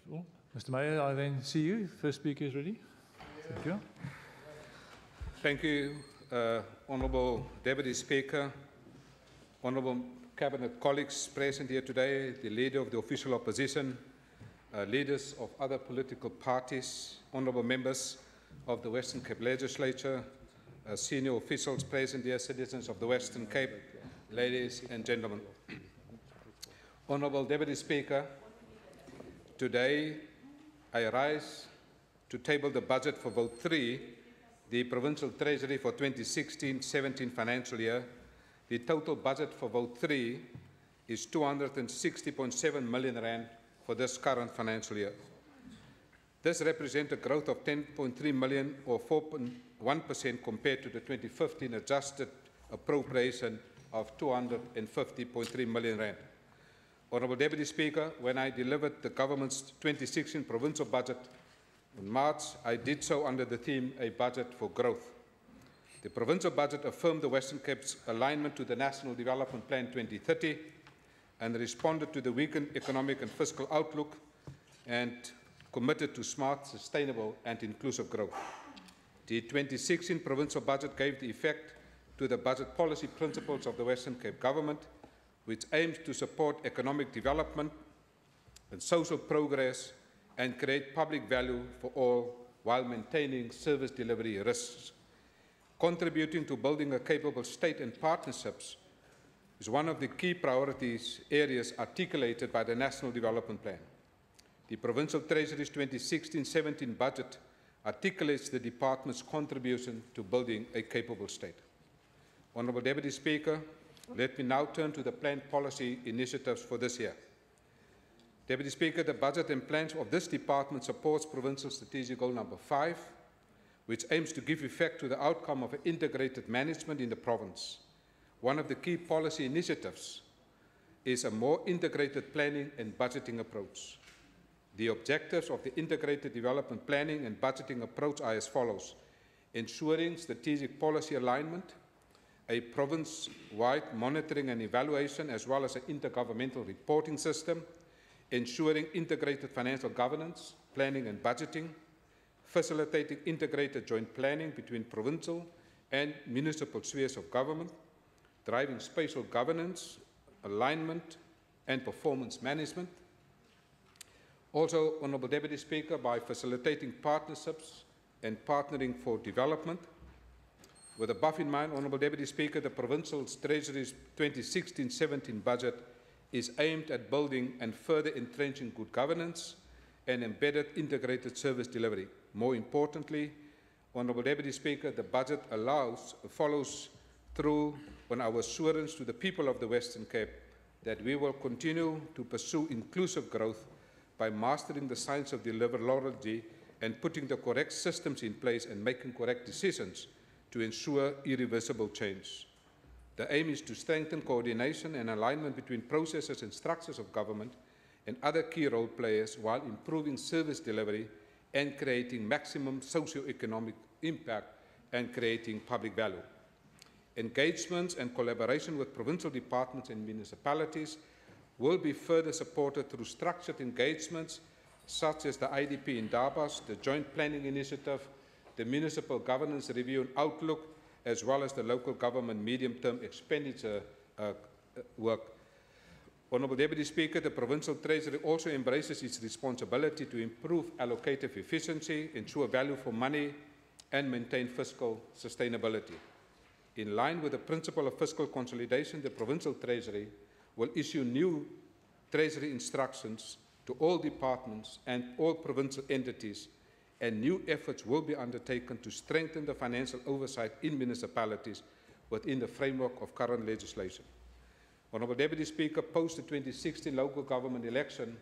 Well, Mr. Meyer, I then see you. First speaker is ready. Thank you. Thank you, Honourable Deputy Speaker, Honourable Cabinet colleagues present here today, the Leader of the Official Opposition, leaders of other political parties, Honourable members of the Western Cape Legislature, senior officials present here, citizens of the Western Cape, ladies and gentlemen. Honourable Deputy Speaker, today I rise to table the budget for Vote 3, the Provincial Treasury for 2016-17 financial year. The total budget for Vote 3 is 260.7 million rand for this current financial year. This represents a growth of 10.3 million or 4.1% compared to the 2015 adjusted appropriation of 250.3 million rand. Honourable Deputy Speaker, when I delivered the government's 2016 provincial budget in March, I did so under the theme, A Budget for Growth. The provincial budget affirmed the Western Cape's alignment to the National Development Plan 2030 and responded to the weakened economic and fiscal outlook and committed to smart, sustainable and inclusive growth. The 2016 provincial budget gave the effect to the budget policy principles of the Western Cape Government, which aims to support economic development and social progress and create public value for all while maintaining service delivery risks. Contributing to building a capable state and partnerships is one of the key priorities areas articulated by the National Development Plan. The Provincial Treasury's 2016-17 budget articulates the Department's contribution to building a capable state. Honourable Deputy Speaker, let me now turn to the planned policy initiatives for this year. Deputy Speaker, the budget and plans of this department supports Provincial Strategic Goal number 5, which aims to give effect to the outcome of integrated management in the province. One of the key policy initiatives is a more integrated planning and budgeting approach. The objectives of the integrated development planning and budgeting approach are as follows: ensuring strategic policy alignment, a province-wide monitoring and evaluation, as well as an intergovernmental reporting system, ensuring integrated financial governance, planning and budgeting, facilitating integrated joint planning between provincial and municipal spheres of government, driving spatial governance, alignment and performance management. Also, Honourable Deputy Speaker, by facilitating partnerships and partnering for development. With above in mind, Honourable Deputy Speaker, the Provincial Treasury's 2016-17 budget is aimed at building and further entrenching good governance and embedded integrated service delivery. More importantly, Honourable Deputy Speaker, the budget follows through on our assurance to the people of the Western Cape that we will continue to pursue inclusive growth by mastering the science of deliverability and putting the correct systems in place and making correct decisions to ensure irreversible change. The aim is to strengthen coordination and alignment between processes and structures of government and other key role players while improving service delivery and creating maximum socio-economic impact and creating public value. Engagements and collaboration with provincial departments and municipalities will be further supported through structured engagements such as the IDP in Davos, the Joint Planning Initiative, the Municipal Governance Review and Outlook, as well as the local government medium-term expenditure work. Honourable Deputy Speaker, the Provincial Treasury also embraces its responsibility to improve allocative efficiency, ensure value for money, and maintain fiscal sustainability. In line with the principle of fiscal consolidation, the Provincial Treasury will issue new Treasury instructions to all departments and all provincial entities, and new efforts will be undertaken to strengthen the financial oversight in municipalities within the framework of current legislation. Honourable Deputy Speaker, post the 2016 local government election,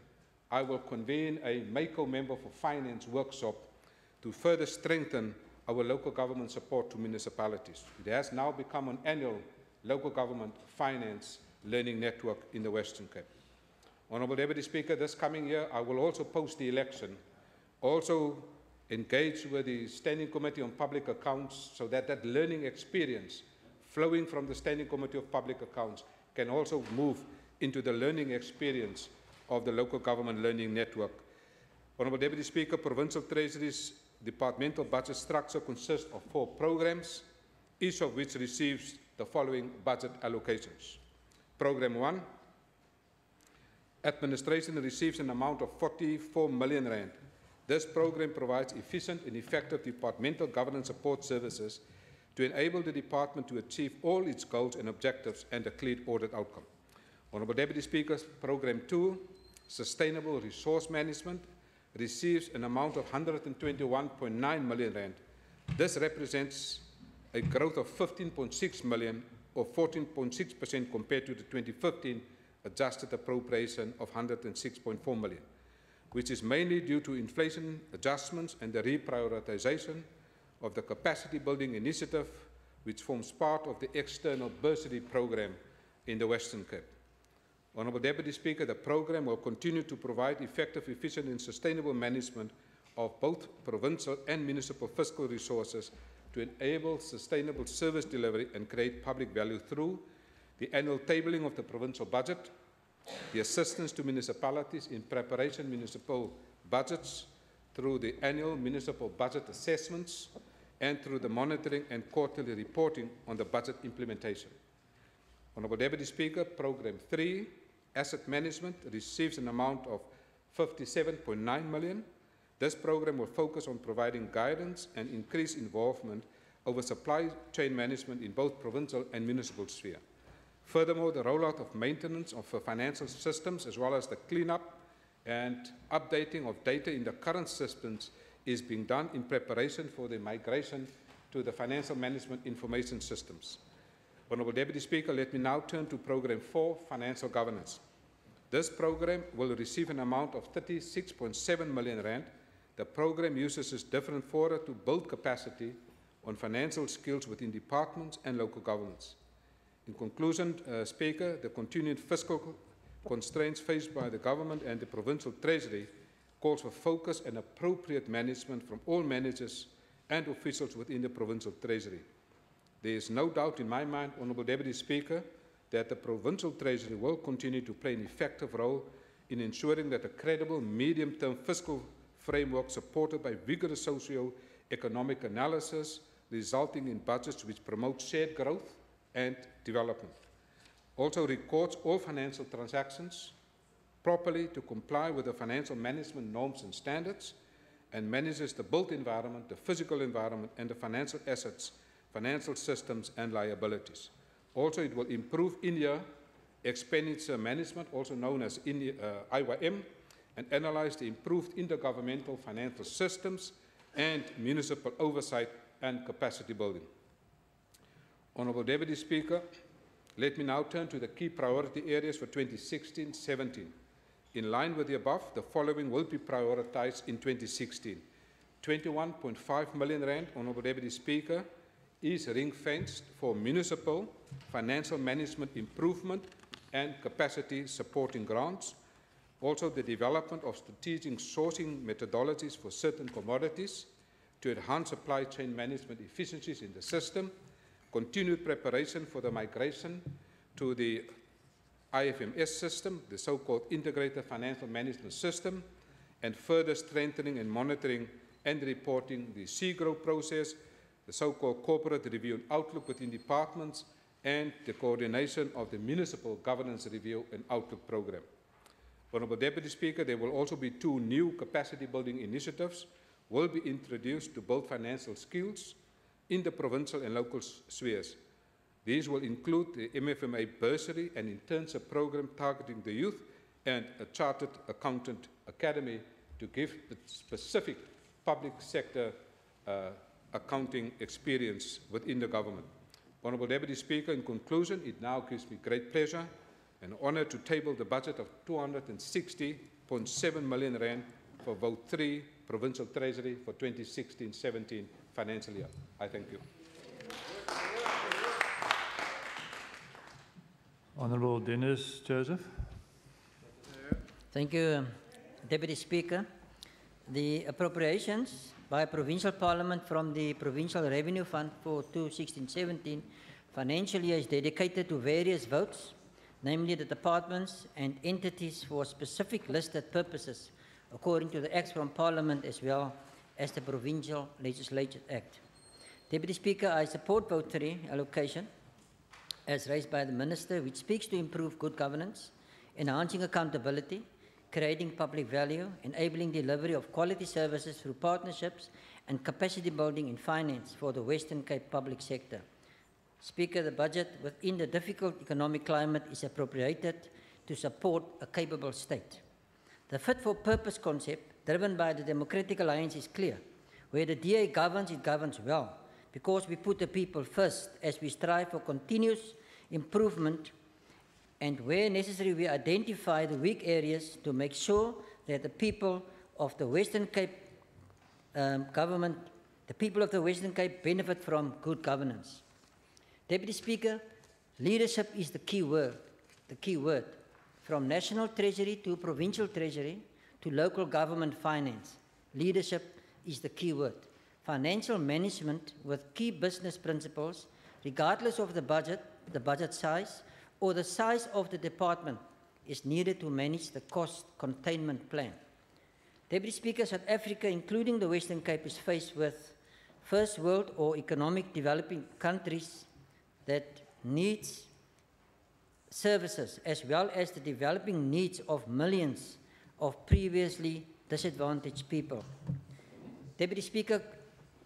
I will convene a MACO Member for Finance workshop to further strengthen our local government support to municipalities. It has now become an annual local government finance learning network in the Western Cape. Honourable Deputy Speaker, this coming year I will also post the election, also engage with the Standing Committee on Public Accounts so that that learning experience flowing from the Standing Committee of Public Accounts can also move into the learning experience of the local government learning network. Honourable Deputy Speaker, Provincial Treasury's departmental budget structure consists of 4 programs, each of which receives the following budget allocations. Program 1, Administration receives an amount of 44 million rand. This program provides efficient and effective departmental governance support services to enable the department to achieve all its goals and objectives and a clean audit outcome. Honourable Deputy Speaker, Program 2, Sustainable Resource Management, receives an amount of 121.9 million rand. This represents a growth of 15.6 million or 14.6% compared to the 2015 adjusted appropriation of 106.4 million, which is mainly due to inflation adjustments and the reprioritization of the capacity building initiative, which forms part of the external bursary program in the Western Cape. Honourable Deputy Speaker, the program will continue to provide effective, efficient and sustainable management of both provincial and municipal fiscal resources to enable sustainable service delivery and create public value through the annual tabling of the provincial budget, the assistance to municipalities in preparation municipal budgets through the annual municipal budget assessments, and through the monitoring and quarterly reporting on the budget implementation. Honourable Deputy Speaker, Program 3, Asset Management, receives an amount of 57.9 million. This program will focus on providing guidance and increased involvement over supply chain management in both provincial and municipal sphere. Furthermore, the rollout of maintenance of financial systems as well as the cleanup and updating of data in the current systems is being done in preparation for the migration to the financial management information systems. Honourable Deputy Speaker, let me now turn to Program 4, Financial Governance. This program will receive an amount of 36.7 million rand. The program uses its different fora to build capacity on financial skills within departments and local governments. In conclusion, Speaker, the continued fiscal constraints faced by the government and the Provincial Treasury calls for focus and appropriate management from all managers and officials within the Provincial Treasury. There is no doubt in my mind, Honourable Deputy Speaker, that the Provincial Treasury will continue to play an effective role in ensuring that a credible medium-term fiscal framework supported by vigorous socio-economic analysis resulting in budgets which promote shared growth and development. Also records all financial transactions properly to comply with the financial management norms and standards and manages the built environment, the physical environment and the financial assets, financial systems and liabilities. Also, it will improve in-year expenditure management, also known as IYM, and analyze the improved intergovernmental financial systems and municipal oversight and capacity building. Honourable Deputy Speaker, let me now turn to the key priority areas for 2016-17. In line with the above, the following will be prioritised in 2016. 21.5 million rand, Honourable Deputy Speaker, is ring-fenced for municipal financial management improvement and capacity supporting grants. Also, the development of strategic sourcing methodologies for certain commodities to enhance supply chain management efficiencies in the system, continued preparation for the migration to the IFMS system, the so-called Integrated Financial Management System, and further strengthening and monitoring and reporting the CGROW process, the so-called Corporate Review and Outlook within departments, and the coordination of the Municipal Governance Review and Outlook program. Honourable Deputy Speaker, there will also be 2 new capacity building initiatives will be introduced to build financial skills in the provincial and local spheres. These will include the MFMA bursary and internship program targeting the youth and a Chartered Accountant Academy to give the specific public sector accounting experience within the government. Honourable Deputy Speaker, in conclusion, it now gives me great pleasure and honour to table the budget of 260.7 million rand for Vote 3, Provincial Treasury for 2016-17 financial year. I thank you. Honourable Dennis Joseph. Thank you, Deputy Speaker. The appropriations by Provincial Parliament from the Provincial Revenue Fund for 2016-17 financial year is dedicated to various votes, namely the departments and entities for specific listed purposes according to the acts from Parliament as well as the Provincial Legislature Act. Deputy Speaker, I support vote 3 allocation as raised by the Minister, which speaks to improve good governance, enhancing accountability, creating public value, enabling delivery of quality services through partnerships and capacity building in finance for the Western Cape public sector. Speaker, the budget within the difficult economic climate is appropriated to support a capable state. The fit-for-purpose concept, driven by the Democratic Alliance, is clear. Where the DA governs, it governs well, because we put the people first as we strive for continuous improvement, and where necessary we identify the weak areas to make sure that the people of the Western Cape benefit from good governance. Deputy Speaker, leadership is the key word. From National Treasury to Provincial Treasury to local government finance, leadership is the key word. Financial management with key business principles, regardless of the budget size, or the size of the department, is needed to manage the cost containment plan. Deputy Speaker, South Africa, including the Western Cape, is faced with first world or economic developing countries that needs services as well as the developing needs of millions of previously disadvantaged people. Deputy Speaker,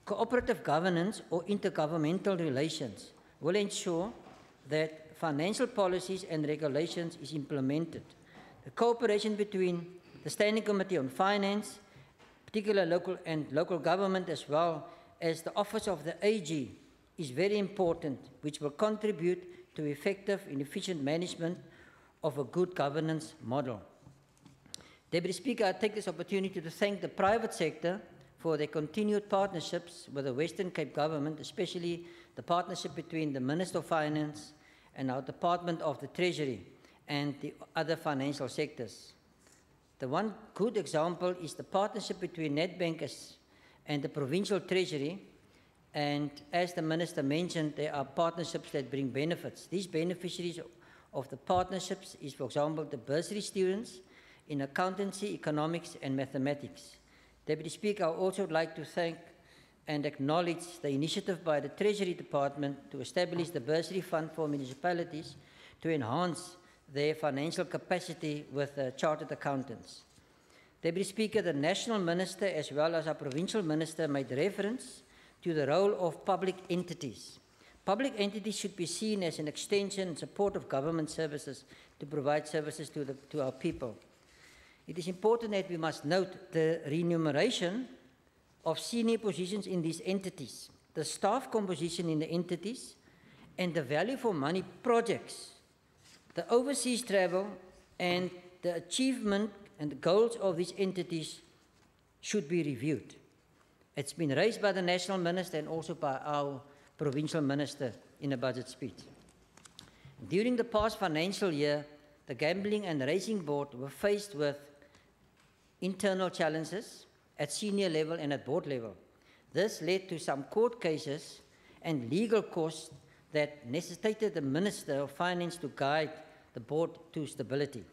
cooperative governance or intergovernmental relations will ensure that financial policies and regulations is implemented. The cooperation between the Standing Committee on Finance, particular local government, as well as the Office of the AG, is very important, which will contribute to effective and efficient management of a good governance model. Deputy Speaker, I take this opportunity to thank the private sector for their continued partnerships with the Western Cape government, especially the partnership between the Minister of Finance and our Department of the Treasury and the other financial sectors. The one good example is the partnership between Nedbank and the Provincial Treasury, and as the Minister mentioned, there are partnerships that bring benefits. These beneficiaries of the partnerships is, for example, the bursary students in accountancy, economics, and mathematics. Deputy Speaker, I also would like to thank and acknowledge the initiative by the Treasury Department to establish the bursary fund for municipalities to enhance their financial capacity with chartered accountants. Deputy Speaker, the National Minister as well as our Provincial Minister made reference to the role of public entities. Public entities should be seen as an extension and support of government services to provide services to our people. It is important that we must note the remuneration of senior positions in these entities, the staff composition in the entities, and the value for money projects, the overseas travel, and the achievement and the goals of these entities should be reviewed. It's been raised by the National Minister and also by our Provincial Minister in a budget speech. During the past financial year, the Gambling and Racing Board were faced with internal challenges at senior level and at board level. This led to some court cases and legal costs that necessitated the Minister of Finance to guide the board to stability.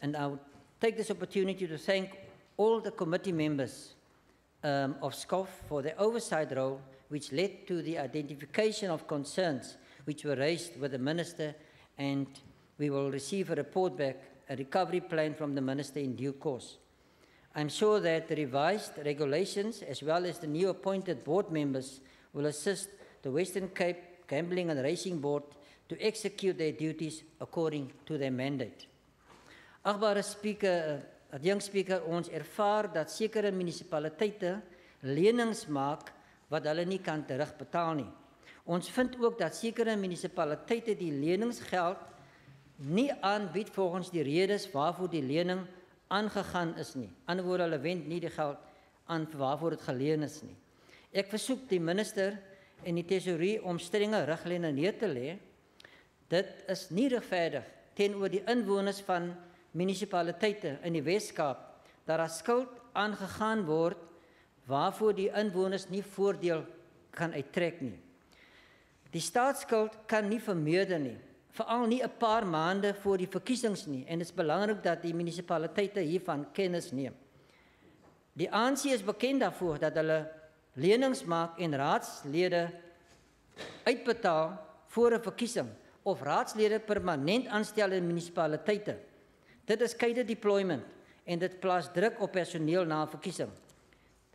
And I would take this opportunity to thank all the committee members of SCOF for their oversight role, which led to the identification of concerns which were raised with the Minister, and we will receive a report back, a recovery plan from the Minister in due course. I'm sure that the revised regulations as well as the new appointed board members will assist the Western Cape Gambling and Racing Board to execute their duties according to their mandate. Agbare Speaker, Adjunct Speaker, ons ervaar dat sekere munisipaliteite lenings maak wat hulle nie kan terugbetaal nie. Ons vind ook dat sekere munisipaliteite die leningsgeld nie aanbied volgens die redes waarvoor die lening aangegaan is nie. Anderswoorde, hulle wend nie die geld aan waarvoor dit geleen is nie. Ek versoek die Minister en die Tesourie om strenge riglyne neer te lê. Dit is nie regverdig teenoor die inwoners van munisipaliteite in die Weskaap dat daar skuld aangegaan word waarvoor die inwoners nie voordeel kan uittrek nie. Die staatsskuld kan nie vermeerder nie, veral nie 'n paar maande voor die verkiesings nie, en dit is belangrik dat die munisipaliteite hiervan kennis neem. Die ANC is bekend daarvoor dat hulle lenings maak en raadslede uitbetaal voor 'n verkiesing of raadslede permanent aanstel in munisipaliteite. Dit is cadre deployment en dit plaas druk op personeel na 'n verkiesing.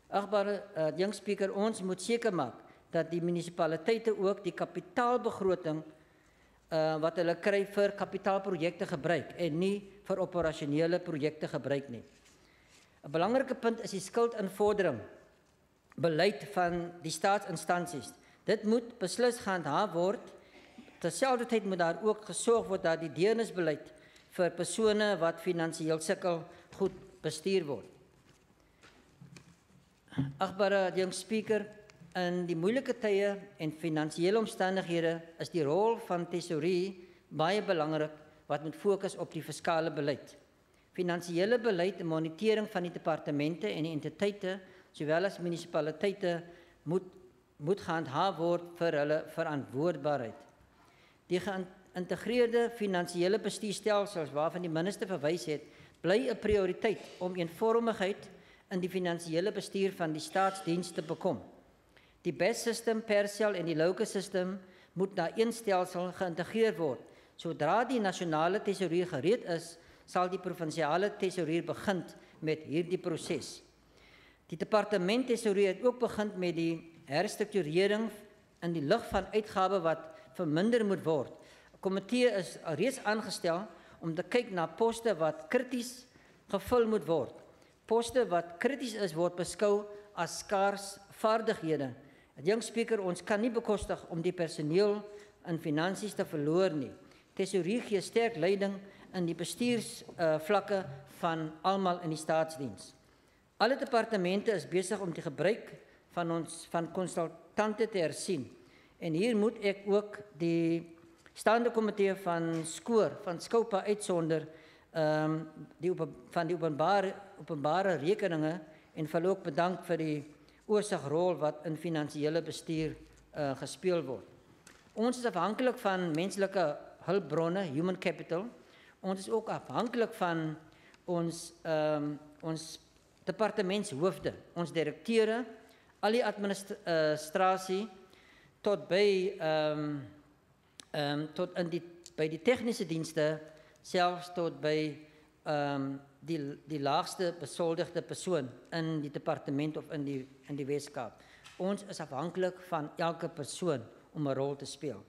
Agbare young speaker, ons moet seker maak dat die munisipaliteite ook die kapitaalbegroting wat hulle kry vir kapitaalprojekte gebruik en nie vir operasionele projekte gebruik nie. 'n Belangrike punt is die skuldinvordering beleid van die staatsinstansies. Dit moet beslis gehandhaaf word. Terselfdertyd moet daar ook gesorg word dat die deernisbeleid vir persone wat finansiëel sukkel goed bestuur word. Agbare young speaker, in die moeilike tye en finansiële omstandighede is die rol van tesourier baie belangrik wat moet fokus op die fiskale beleid. Finansiële beleid en monitering van die departemente en die entiteite, sowel as munisipaliteite, moet gehandhaaf word vir hulle verantwoordbaarheid. Die geïntegreerde finansiële bestuurstelsels waarvan die minister verwys het, bly 'n prioriteit om eenvormigheid in die finansiële bestuur van die staatsdiens te bekom. Die BES-system, Persel en die LOCA-system moet na een stelsel geïntegreer word. Sodra die nasionale tesourier gereed is, sal die provinsiale tesourier begin met hierdie proses. Die departement tesourier het ook begin met die herstrukturering in die lig van uitgawe wat verminder moet word. 'n Komitee is reeds aangestel om te kyk na poste wat krities gevul moet word. Poste wat krities is, word beskou as skaars vaardighede. Young speaker, ons kan nie bekostig om die personeel in finansies te verloor nie. Tesourier gee sterk leiding in die bestuursvlakke van almal in die staatsdiens. Alle departemente is besig om die gebruik van konsultante te hersien. En hier moet ek ook die staande komitee van Skoupa uitsonder van die openbare rekeninge en vir ook bedank vir die oorsigrol wat in finansiële bestuur gespeel word. Ons is afhanklik van menslike hulpbronne, human capital. Ons is ook afhanklik van ons departementshoofde, ons direkteure, al die administrasie tot by by die tegniese dienste, selfs tot by die laagste besoldigde persoon in die departement of in die Weskaap. Ons is afhanklik van elke persoon om 'n rol te speel.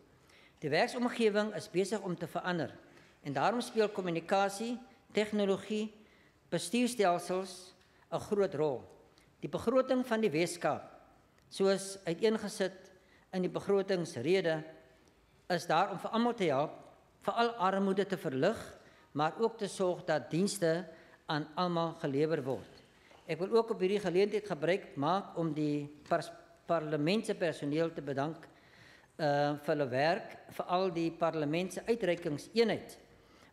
Die werksomgewing is besig om te verander en daarom speel kommunikasie, tegnologie, bestuurstelsels 'n groot rol. Die begroting van die Weskaap, soos uiteengesit in die begrotingsrede, is daar om vir almal te help, veral armoede te verlig, maar ook te sorg dat dienste aan almal gelewer word. Ek wil ook op hierdie geleentheid gebruik maak om die parlementse personeel te bedank vir hulle werk, veral die parlementse uitreikingseenheid,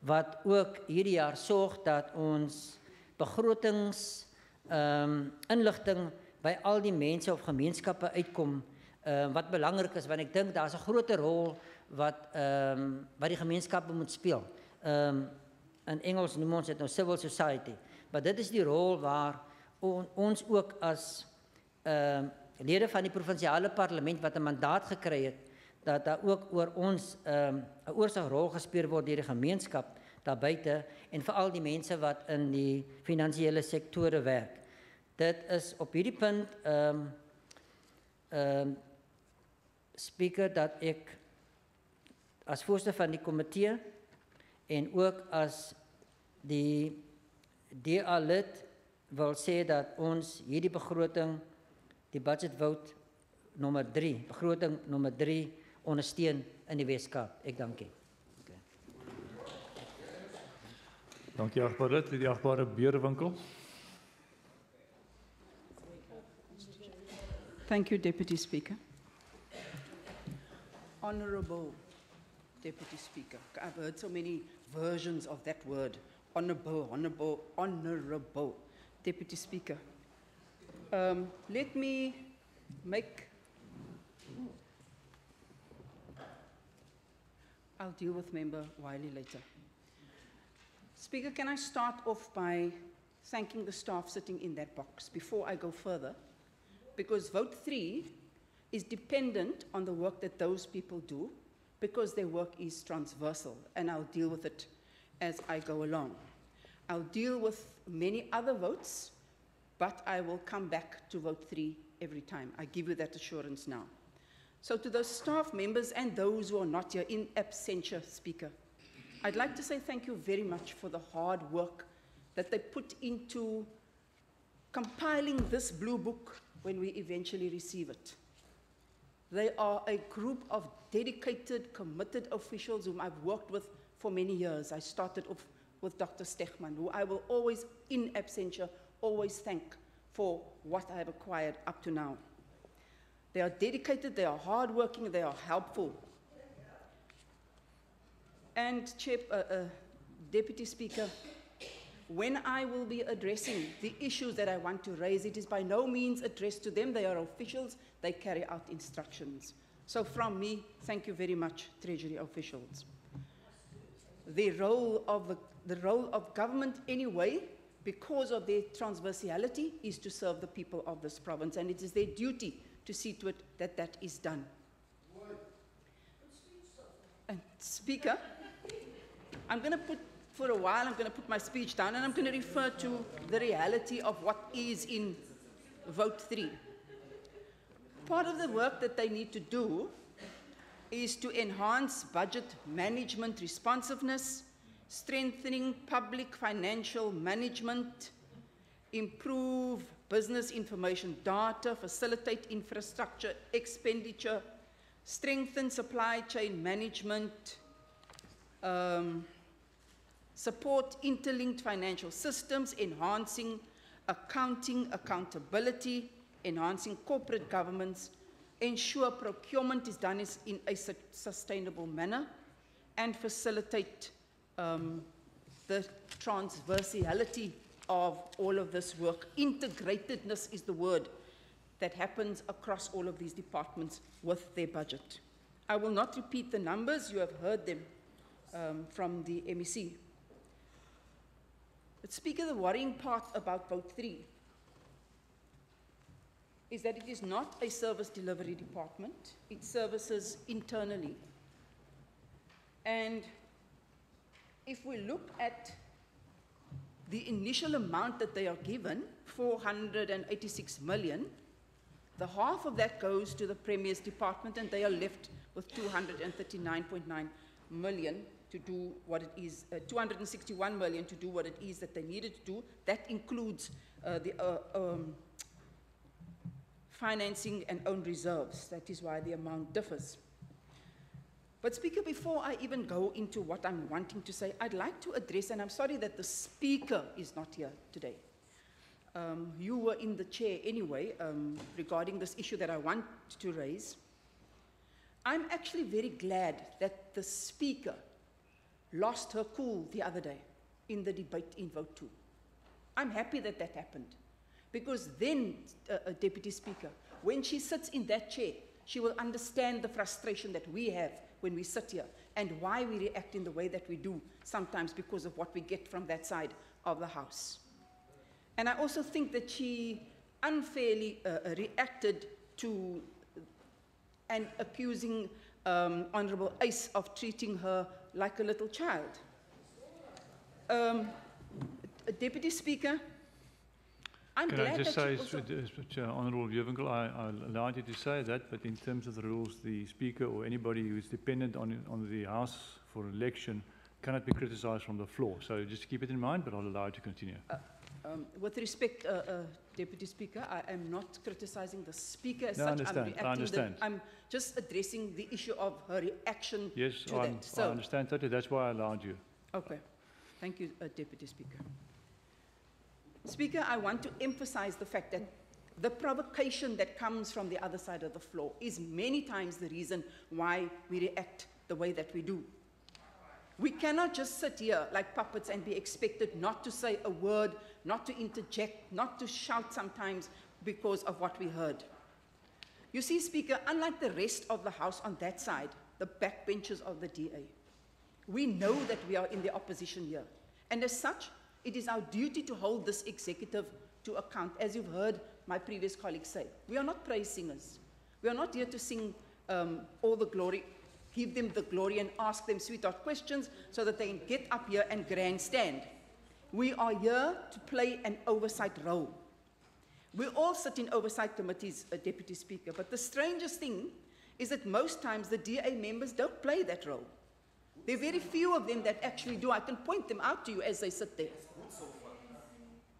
wat ook hierdie jaar sorg dat ons begrotings inligting by al die mense of gemeenskappe uitkom, wat belangrik is, want ek dink daar's 'n groter rol wat die gemeenskappe moet speel. In Engels noem ons dit nou civil society, maar dit is die rol waar ons ook as lede van die provinsiale parlement wat 'n mandaat gekry het, dat daar ook oor ons 'n oorsigrol gespeel word deur die gemeenskap daar buite en veral die mense wat in die finansiële sektore werk. Dit is op hierdie punt speaker dat ek as voorsitter van die komitee en ook as die DA lid wil sê dat ons hierdie begroting, die budget vote nommer 3, begroting nommer 3 ondersteun in die Weskaap. Ek dank u. Dankie agbare lid, die agbare Beerwinkel. Thank you, Deputy Speaker. Honorable Deputy Speaker. I've heard so many versions of that word. Honorable, honorable, honorable Deputy Speaker. Let me make... I'll deal with Member Wiley later. Speaker, can I start off by thanking the staff sitting in that box before I go further, because vote 3 is dependent on the work that those people do, because their work is transversal, and I'll deal with it as I go along. I'll deal with many other votes, but I will come back to vote 3 every time. I give you that assurance now. So to those staff members and those who are not here, in absentia, Speaker, I'd like to say thank you very much for the hard work that they put into compiling this blue book when we eventually receive it. They are a group of dedicated, committed officials whom I've worked with for many years. I started off with Dr. Stegman, who I will always, in absentia, always thank for what I have acquired up to now. They are dedicated, they are hardworking, they are helpful. And Deputy Speaker, when I will be addressing the issues that I want to raise, it is by no means addressed to them. They are officials, they carry out instructions. So from me, thank you very much, Treasury officials. The role of government anyway, because of their transversality, is to serve the people of this province, and it is their duty to see to it that that is done. And Speaker, I'm going to put, for a while, I'm going to put my speech down, and I'm going to refer to the reality of what is in vote 3. Part of the work that they need to do is to enhance budget management responsiveness, strengthening public financial management, improve business information data, facilitate infrastructure expenditure, strengthen supply chain management, support interlinked financial systems, enhancing accounting accountability, enhancing corporate governance, ensure procurement is done in a sustainable manner, and facilitate the transversality of all of this work. Integratedness is the word that happens across all of these departments with their budget. I will not repeat the numbers, you have heard them from the MEC. But Speaker, the worrying part about vote 3 is that it is not a service delivery department, it services internally. And if we look at the initial amount that they are given, 486 million, the half of that goes to the Premier's department, and they are left with 239.9 million to do what it is, 261 million to do what it is that they needed to do. That includes the financing and own reserves. That is why the amount differs. But Speaker, before I even go into what I'm wanting to say, I'd like to address, and I'm sorry that the Speaker is not here today. You were in the chair anyway regarding this issue that I want to raise. I'm actually very glad that the Speaker lost her cool the other day in the debate in vote 2. I'm happy that that happened, because then, Deputy Speaker, when she sits in that chair, she will understand the frustration that we have when we sit here and why we react in the way that we do, sometimes because of what we get from that side of the House. And I also think that she unfairly reacted to and accusing Honourable Ace of treating her like a little child. Deputy Speaker, I'm Can glad I just that say, Honourable Jurvinkel, I allowed you to say that, but in terms of the rules, the Speaker or anybody who is dependent on the House for election cannot be criticised from the floor. So just keep it in mind, but I'll allow you to continue. With respect, Deputy Speaker, I am not criticising the Speaker as No, such. I understand. I'm just addressing the issue of her reaction Yes, to that. I understand totally. That's why I allowed you. Okay. Thank you, Deputy Speaker. Speaker, I want to emphasize the fact that the provocation that comes from the other side of the floor is many times the reason why we react the way that we do. We cannot just sit here like puppets and be expected not to say a word, not to interject, not to shout sometimes because of what we heard. You see, Speaker, unlike the rest of the House on that side, the backbenchers of the DA, we know that we are in the opposition here. And as such, It is our duty to hold this executive to account, as you've heard my previous colleagues say. We are not praise singers. We are not here to sing all the glory, give them the glory and ask them sweetheart questions so that they can get up here and grandstand. We are here to play an oversight role. We all sit in oversight committees, Deputy Speaker, but the strangest thing is that most times the DA members don't play that role. There are very few of them that actually do. I can point them out to you as they sit there.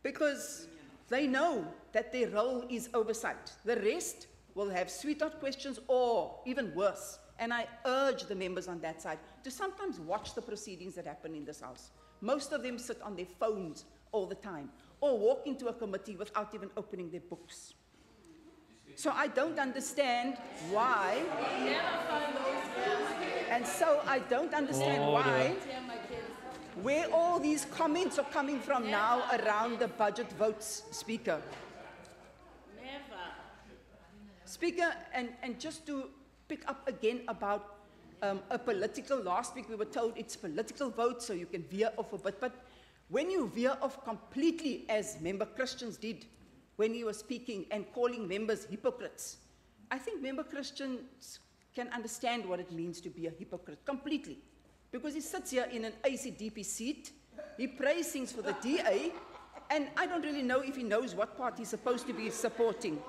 Because they know that their role is oversight. The rest will have sweetheart questions or even worse. And I urge the members on that side to sometimes watch the proceedings that happen in this House. Most of them sit on their phones all the time or walk into a committee without even opening their books. So I don't understand why, and so I don't understand why, where all these comments are coming from now around the budget votes, Speaker. Speaker, and just to pick up again about a political, last week we were told it's political votes, so you can veer off a bit, but when you veer off completely, as Member Christians did when he was speaking and calling members hypocrites, I think Member Christians can understand what it means to be a hypocrite completely. Because he sits here in an ACDP seat, he prays things for the DA, and I don't really know if he knows what part he's supposed to be supporting.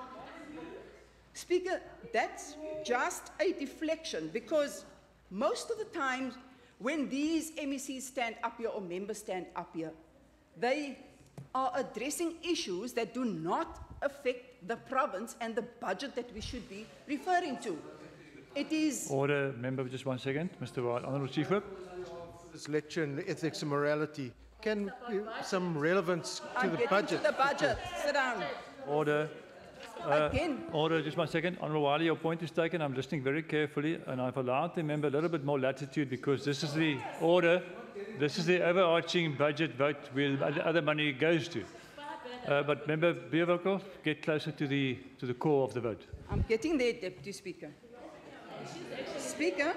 Speaker, that's just a deflection, because most of the time when these MECs stand up here or members stand up here, they are addressing issues that do not affect the province and the budget that we should be referring to. It is... Order, member, just 1 second. Mr. White, Honourable Chief Whip. This lecture in ethics and morality can give some relevance to the budget. To the budget. Sit down. Order. Again. Order, just 1 second. Honourable Wiley, your point is taken. I'm listening very carefully, and I've allowed the member a little bit more latitude because this is the order. This is the overarching budget vote where the other money goes to. But member Beerwinkel, get closer to the core of the vote. I'm getting there, Deputy Speaker. Speaker.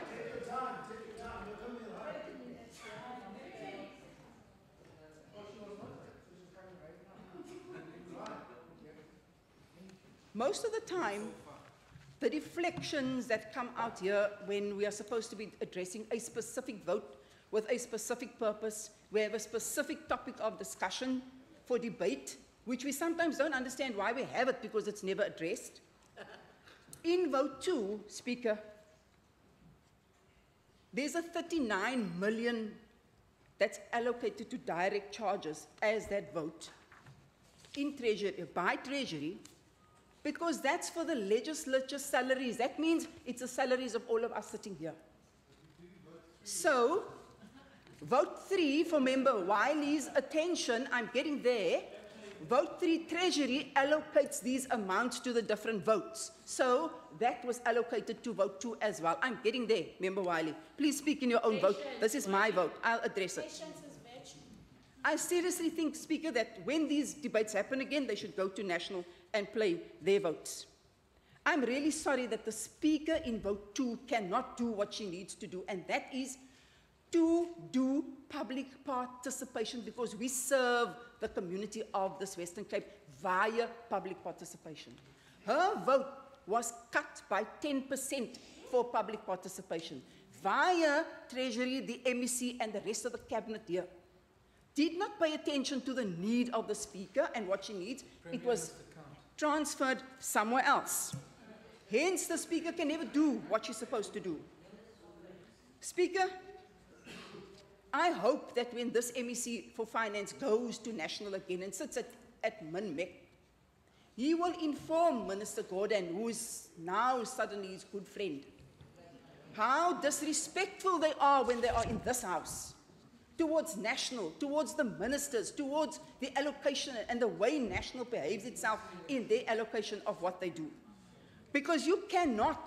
Most of the time, the deflections that come out here when we are supposed to be addressing a specific vote with a specific purpose, we have a specific topic of discussion for debate, which we sometimes don't understand why we have it because it's never addressed. In vote 2, Speaker, there's a 39 million that's allocated to direct charges as that vote in Treasury, by Treasury, because that's for the legislature salaries. That means it's the salaries of all of us sitting here. So, vote 3 for Member Wiley's attention, I'm getting there. Vote 3, Treasury allocates these amounts to the different votes. So, that was allocated to vote 2 as well. I'm getting there, Member Wiley. Please speak in your own vote. This is my vote. I'll address it. I seriously think, Speaker, that when these debates happen again, they should go to national and play their votes. I'm really sorry that the Speaker in vote 2 cannot do what she needs to do, and that is to do public participation, because we serve the community of this Western Cape via public participation. Her vote was cut by 10% for public participation via Treasury, the MEC, and the rest of the cabinet here. Did not pay attention to the need of the Speaker and what she needs. It was transferred somewhere else. Hence, the Speaker can never do what she's supposed to do. Speaker, I hope that when this MEC for Finance goes to national again and sits at Minmec, he will inform Minister Gordhan, who is now suddenly his good friend, how disrespectful they are when they are in this House, towards national, towards the ministers, towards the allocation and the way national behaves itself in their allocation of what they do. Because you cannot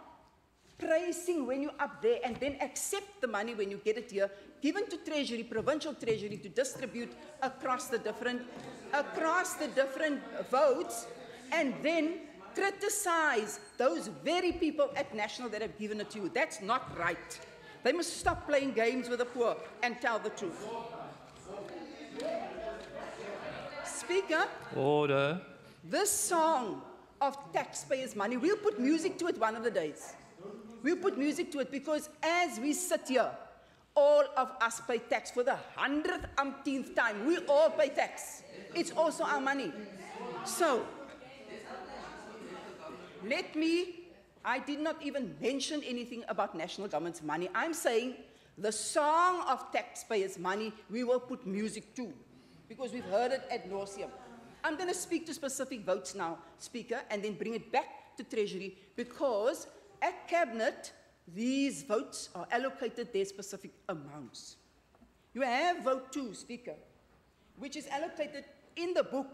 praising when you're up there and then accept the money when you get it here, given to Treasury, Provincial Treasury, to distribute across the different votes, and then criticize those very people at national that have given it to you. That's not right. They must stop playing games with the poor and tell the truth. Speaker, Order. this song of taxpayers' money, we'll put music to it one of the days. We'll put music to it because as we sit here, all of us pay tax for the 100th time. We all pay tax. It's also our money. So, I did not even mention anything about national government's money. I'm saying the song of taxpayers' money, we will put music to, because we've heard it ad nauseum. I'm going to speak to specific votes now, Speaker, and then bring it back to Treasury, because at Cabinet, these votes are allocated their specific amounts. You have vote 2, Speaker, which is allocated in the book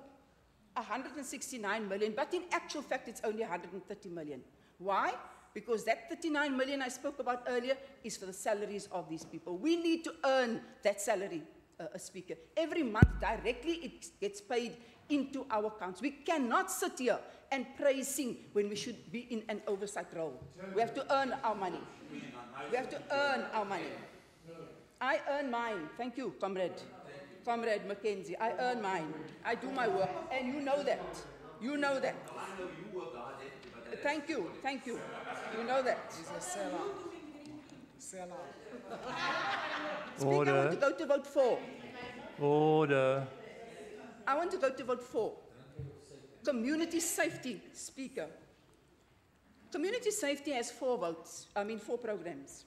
169 million, but in actual fact, it's only 130 million. Why? Because that 39 million I spoke about earlier is for the salaries of these people. We need to earn that salary, Speaker. Every month, directly, it gets paid into our accounts. We cannot sit here and praising when we should be in an oversight role. We have to earn our money. We have to earn our money. I earn mine. Thank you, Comrade Mackenzie. I earn mine. I do my work, and you know that. You know that. Thank you. Thank you. You know that. He's a sellout. Sellout. Speaker, I want to go to vote 4. Order. I want to go to vote 4. Community safety, Speaker. Community safety has 4 programs.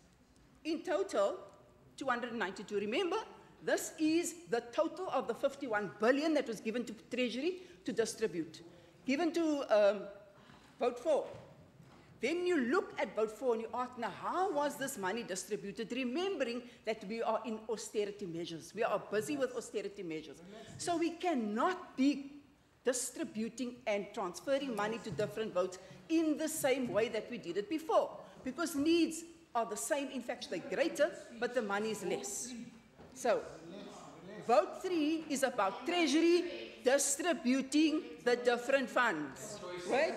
In total, 292. Remember, this is the total of the 51 billion that was given to Treasury to distribute. Given to vote 4. Then you look at vote 4 and you ask, now, how was this money distributed? Remembering that we are in austerity measures. We are busy with austerity measures. So we cannot be distributing and transferring money to different votes in the same way that we did it before. Because needs are the same, in fact, they're greater, but the money is less. So, vote 3 is about Treasury distributing the different funds. Wait.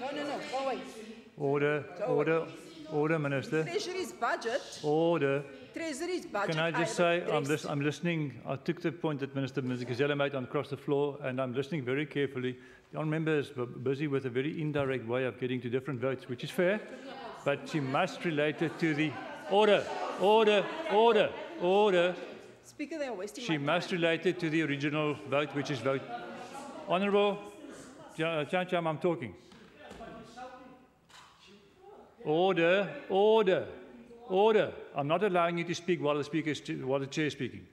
No, go away. Order, Minister. Treasury's budget. Order. Treasury's budget. Can I just say, I'm listening. I took the point that Minister Gazella made across the floor, and I'm listening very carefully. The honourable member is busy with a very indirect way of getting to different votes, which is fair, but she must relate it to the order. Speaker, they are wasting She my must time. relate it to the original vote, which is vote. Honourable, Cham, I'm talking. Order. I'm not allowing you to speak while the chair is speaking.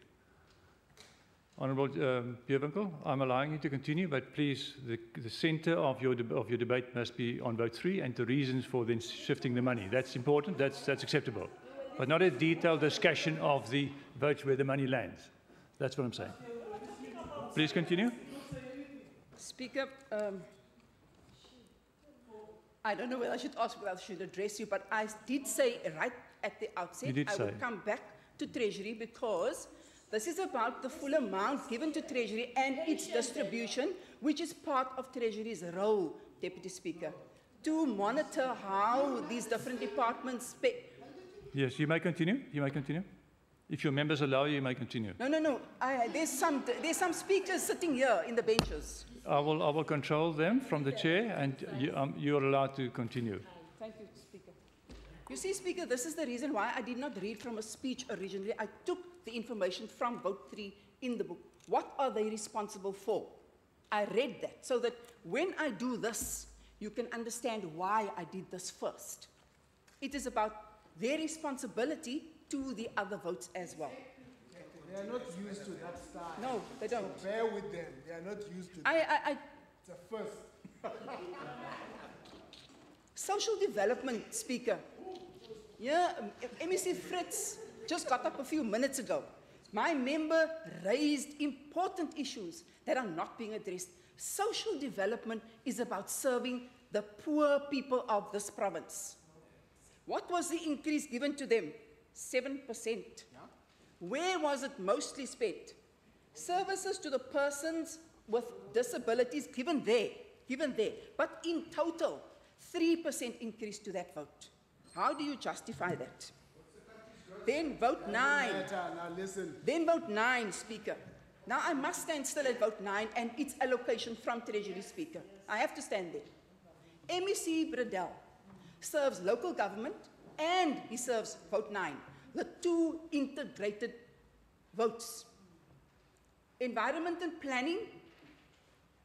Honourable Bierwinkel, I'm allowing you to continue, but please, the centre of your debate must be on vote 3 and the reasons for then shifting the money. That's important. That's acceptable, but not a detailed discussion of the votes where the money lands. That's what I'm saying. Please continue. Speaker, I don't know whether I should ask whether I should address you, but I did say right at the outset I would come back to Treasury because this is about the full amount given to Treasury and its distribution, which is part of Treasury's role, Deputy Speaker, to monitor how these different departments spend. Yes, you may continue. If your members allow you may continue. No. There's some speakers sitting here in the benches. I will control them from the chair, and you are allowed to continue. Thank you, Speaker. You see, Speaker, this is the reason why I did not read from a speech originally. I took the information from vote 3 in the book. What are they responsible for? I read that so that when I do this, you can understand why I did this first. It is about their responsibility to the other votes as well. They are not used to that style. No, they don't. So bear with them. They are not used to that. It's a first. Social development, Speaker. Yeah, MEC Fritz just got up a few minutes ago. My member raised important issues that are not being addressed. Social development is about serving the poor people of this province. What was the increase given to them? 7%. Where was it mostly spent? Services to the persons with disabilities given there. But in total, 3% increase to that vote. How do you justify that? Then vote 9. Now listen. Then vote 9, Speaker. Now I must stand still at vote 9 and its allocation from Treasury Speaker. I have to stand there. MEC Bradell serves local government and he serves vote 9, the two integrated votes. Environment and planning,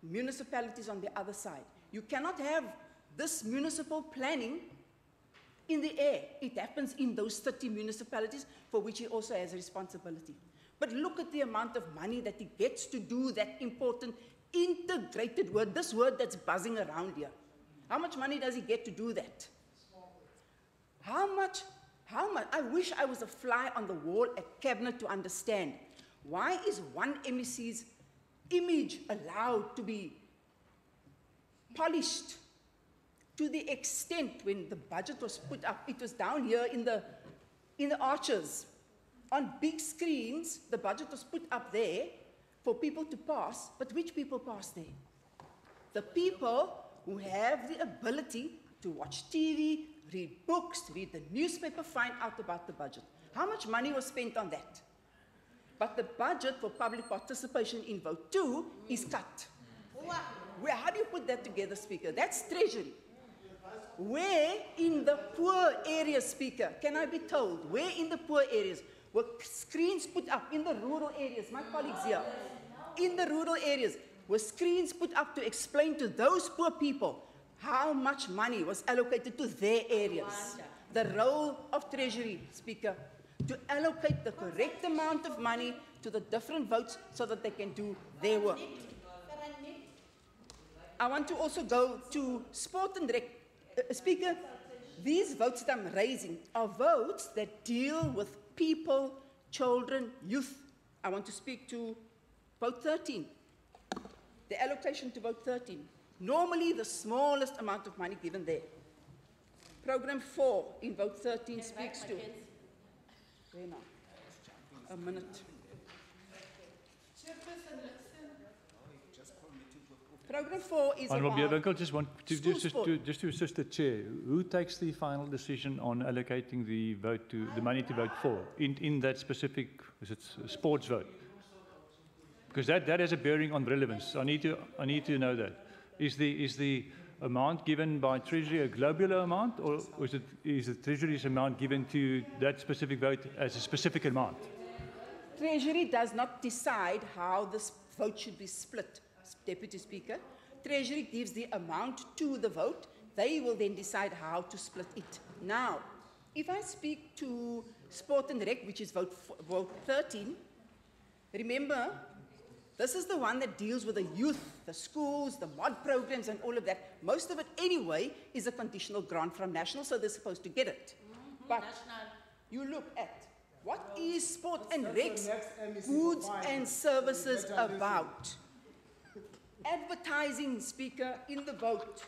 municipalities on the other side. You cannot have this municipal planning in the air. It happens in those 30 municipalities for which he also has a responsibility. But look at the amount of money that he gets to do that important integrated word, this word that's buzzing around here. How much money does he get to do that? How much? I wish I was a fly on the wall at Cabinet to understand. Why is one MEC's image allowed to be polished to the extent when the budget was put up? It was down here in the arches. On big screens, the budget was put up there for people to pass, but which people pass there? The people who have the ability to watch TV, read books, read the newspaper, find out about the budget. How much money was spent on that? But the budget for public participation in vote 2 is cut. How do you put that together, Speaker? That's Treasury. Where in the poor areas, Speaker, can I be told, where in the poor areas were screens put up in the rural areas, my colleagues here, in the rural areas, were screens put up to explain to those poor people how much money was allocated to their areas? The role of Treasury, Speaker, to allocate the correct amount of money to the different votes so that they can do their work. I want to also go to sport and rec. Speaker, these votes that I'm raising are votes that deal with people, children, youth. I want to speak to vote 13, the allocation to vote 13. Normally the smallest amount of money given there. Program 4 in vote 13 speaks to... Where now? A minute. Program 4 is Honourable about... Beerwinkel, just to assist the chair, who takes the final decision on allocating the vote to the money to vote for in that specific, is it sports vote? Because that has a bearing on relevance. I need to know that. Is the amount given by Treasury a globular amount, or is the Treasury's amount given to that specific vote as a specific amount? Treasury does not decide how this vote should be split, Deputy Speaker. Treasury gives the amount to the vote. They will then decide how to split it. Now, if I speak to Sport and Rec, which is vote 13, remember, this is the one that deals with the youth, the schools, the mod programs and all of that. Most of it anyway is a conditional grant from National, so they're supposed to get it. But you look at what is Sport and Rec's goods and services about. Advertising, Speaker, in the vote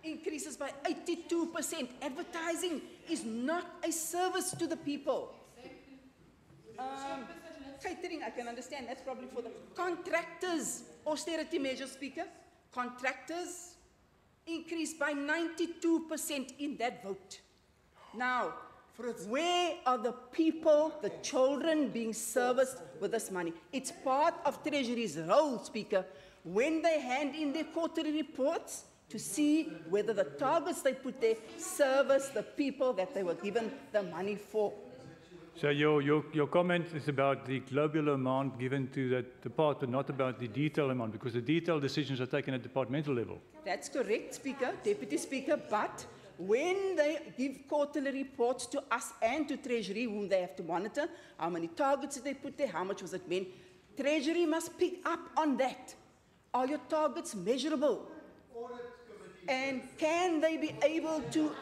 increases by 82%. Advertising is not a service to the people. Catering, I can understand, that's probably for the contractors. Austerity measures, Speaker. Contractors increased by 92% in that vote. Now, where are the people, the children being serviced with this money? It's part of Treasury's role, Speaker, when they hand in their quarterly reports to see whether the targets they put there service the people that they were given the money for. So your comment is about the global amount given to that department, not about the detailed amount, because the detailed decisions are taken at departmental level. That's correct, Speaker, Deputy Speaker, but when they give quarterly reports to us and to Treasury, whom they have to monitor, how many targets did they put there, how much was it meant, Treasury must pick up on that. Are your targets measurable? And can they be able to...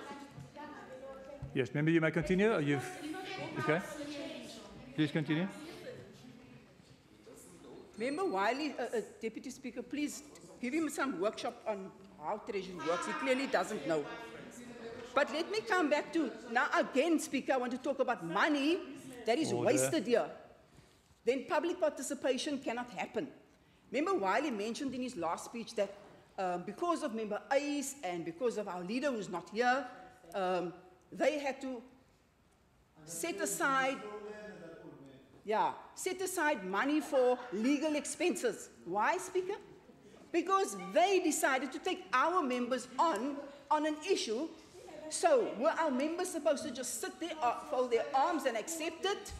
Yes, member, you may continue. Okay. Please continue. Member Wiley, Deputy Speaker, please give him some workshop on how Treasury works. He clearly doesn't know. But let me come back to, now again, Speaker, I want to talk about money that is wasted here. Then public participation cannot happen. Member Wiley mentioned in his last speech that because of Member Ace and because of our leader who's not here, they had to set aside Yeah, set aside money for legal expenses. Why, Speaker? Because they decided to take our members on an issue. So were our members supposed to just sit there, fold their arms and accept it?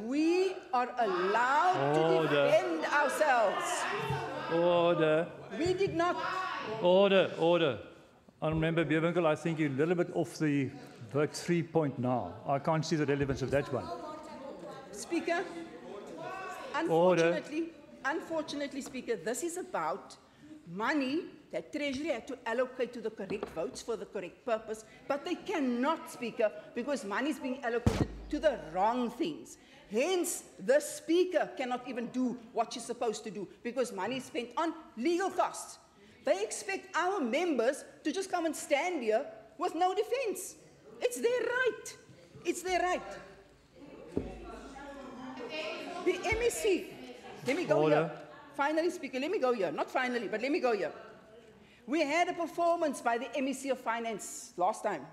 We are allowed to defend ourselves. Order. We did not. Order. Honourable Member Bierwinkel, I think you're a little bit off the vote 3 point now. I can't see the relevance of that one. Speaker, unfortunately, Speaker, this is about money that Treasury had to allocate to the correct votes for the correct purpose, but they cannot, Speaker, because money is being allocated to the wrong things. Hence, the Speaker cannot even do what she's supposed to do because money is spent on legal costs. They expect our members to just come and stand here with no defense. It's their right. It's their right. The MEC, let me go here. Finally, Speaker, let me go here. Not finally, but let me go here. We had a performance by the MEC of Finance last time.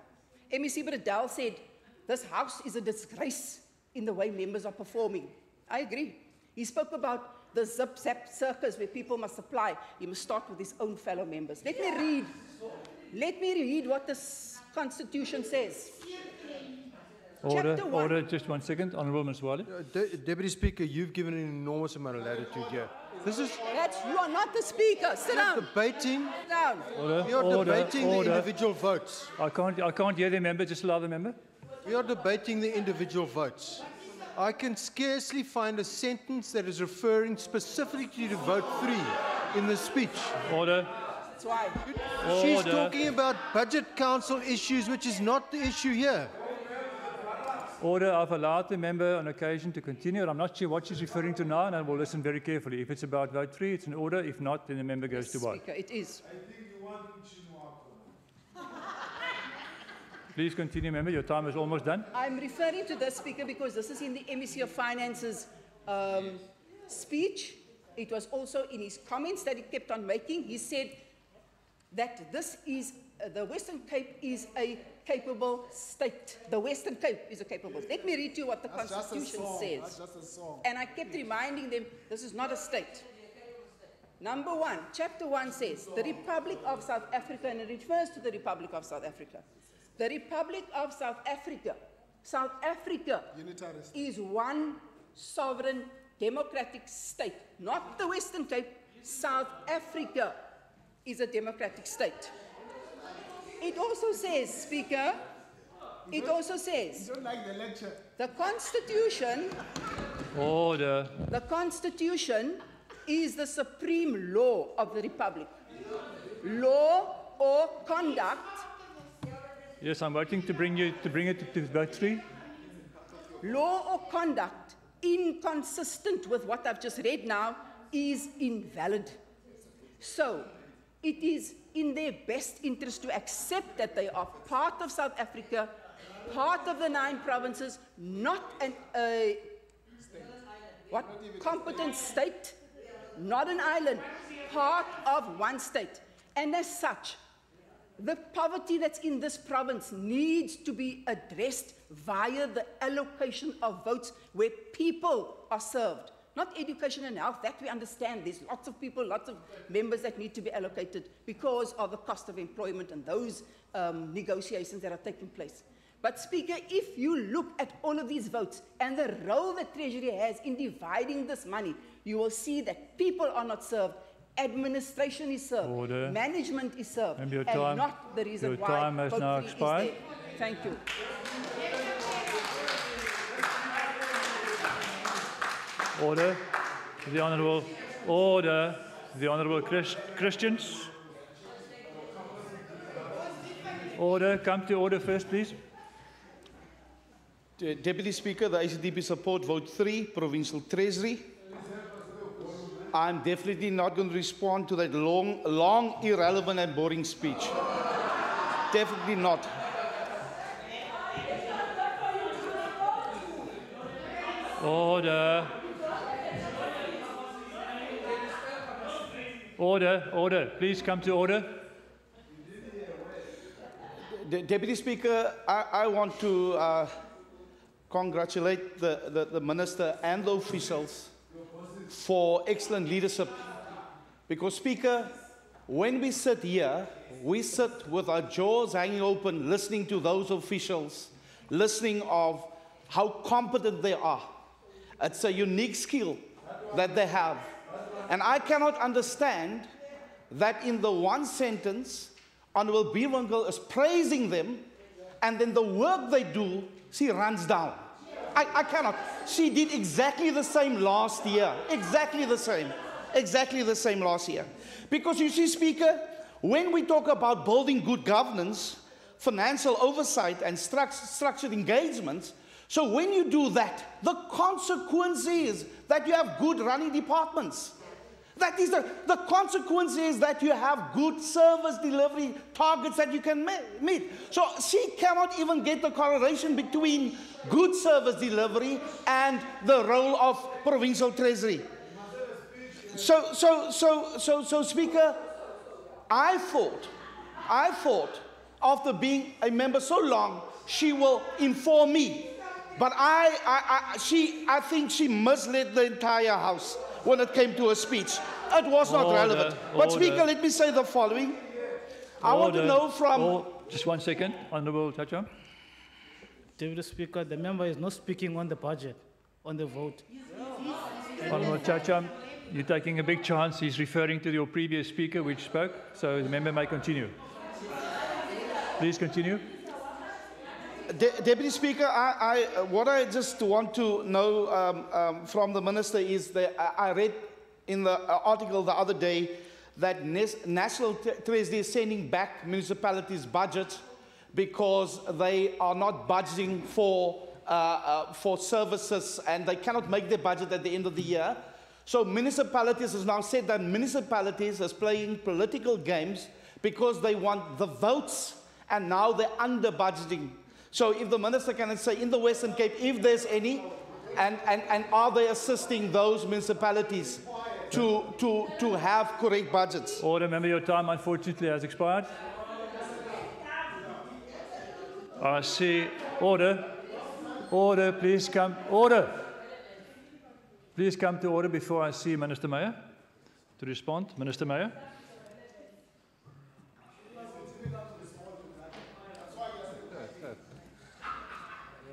MEC Bradell said, this House is a disgrace in the way members are performing. I agree. He spoke about the zip-zap circus where people must apply. He must start with his own fellow members. Let me read what the Constitution says. Order, just 1 second. Honourable Ms. Wale. Deputy Speaker, you've given an enormous amount of latitude here. You are not the Speaker. Sit down. Debating. Sit down. We are debating the individual votes. I can't hear the member. Just allow the member. We are debating the individual votes. I can scarcely find a sentence that is referring specifically to vote 3 in the speech. Order. That's why. She's talking about budget council issues, which is not the issue here. Order. I've allowed the member on occasion to continue. I'm not sure what she's referring to now, and I will listen very carefully. If it's about vote 3, it's an order. If not, then the member goes to vote. Speaker, it is. Please continue, member. Your time is almost done. I'm referring to this, Speaker, because this is in the MEC of Finance's speech. It was also in his comments that he kept on making. He said that this is, the Western Cape is a capable state. The Western Cape is a capable state. Let me read you what the Constitution says. That's just a song. And I kept reminding them, this is not a state. Number 1, Chapter 1 says, the Republic of South Africa, and it refers to the Republic of South Africa. The Republic of South Africa is one sovereign democratic state, not the Western Cape. South Africa is a democratic state. It also says, Speaker, it also says, You don't like the lecture. the Constitution, Order. the Constitution is the supreme law of the Republic. Law or conduct. Yes, I'm waiting to bring it to vote 3. Law or conduct inconsistent with what I've just read now is invalid. So, it is in their best interest to accept that they are part of South Africa, part of the 9 provinces, not a competent state, not an island, part of one state. And as such, the poverty that's in this province needs to be addressed via the allocation of votes where people are served. Not education and health, that we understand. There's lots of people, lots of members that need to be allocated because of the cost of employment and those negotiations that are taking place. But Speaker, if you look at all of these votes and the role that Treasury has in dividing this money, you will see that people are not served. Administration is served, Order. Management is served, And your and time- not the reason your why time has vote now 3 is expired. there. Thank you. Order. The Honourable. Order. The Honourable Christians. Order. Come to order first, please. Deputy Speaker, the ICDP support vote 3, Provincial Treasury. I'm definitely not going to respond to that long, irrelevant and boring speech. Definitely not. Order. Order. Please come to order. Deputy Speaker, I want to congratulate the Minister and the officials for excellent leadership. Because, Speaker, when we sit here, we sit with our jaws hanging open, listening to those officials, listening of how competent they are. It's a unique skill that they have. And I cannot understand that in the one sentence, Honourable Bierwinkel is praising them, and then the work they do, she runs down. I cannot. She did exactly the same last year. Exactly the same. Exactly the same last year. Because you see, Speaker, when we talk about building good governance, financial oversight and structured engagements, so when you do that, the consequence is that you have good running departments. That is the consequence is that you have good service delivery targets that you can meet. So she cannot even get the correlation between good service delivery and the role of Provincial Treasury. So Speaker, I thought after being a member so long, she will inform me. But I think she misled the entire House when it came to her speech. It was not relevant. But Speaker, let me say the following. I want to know from... Just 1 second, Honourable Chacha. Deputy Speaker, the member is not speaking on the budget, on the vote. Honourable Chacha, you're taking a big chance. He's referring to your previous speaker which spoke, so the member may continue. Please continue. Deputy Speaker, what I just want to know from the Minister is that I read in the article the other day that National Treasury is sending back municipalities' budgets because they are not budgeting for services and they cannot make their budget at the end of the year. So municipalities has now said that municipalities is playing political games because they want the votes and now they're under budgeting. So if the Minister can say in the Western Cape, if there's any, and are they assisting those municipalities to have correct budgets? Order, member, your time unfortunately has expired. I see. Order. Order, please come. Order. Please come to order before I see Minister Meyer to respond. Minister Meyer.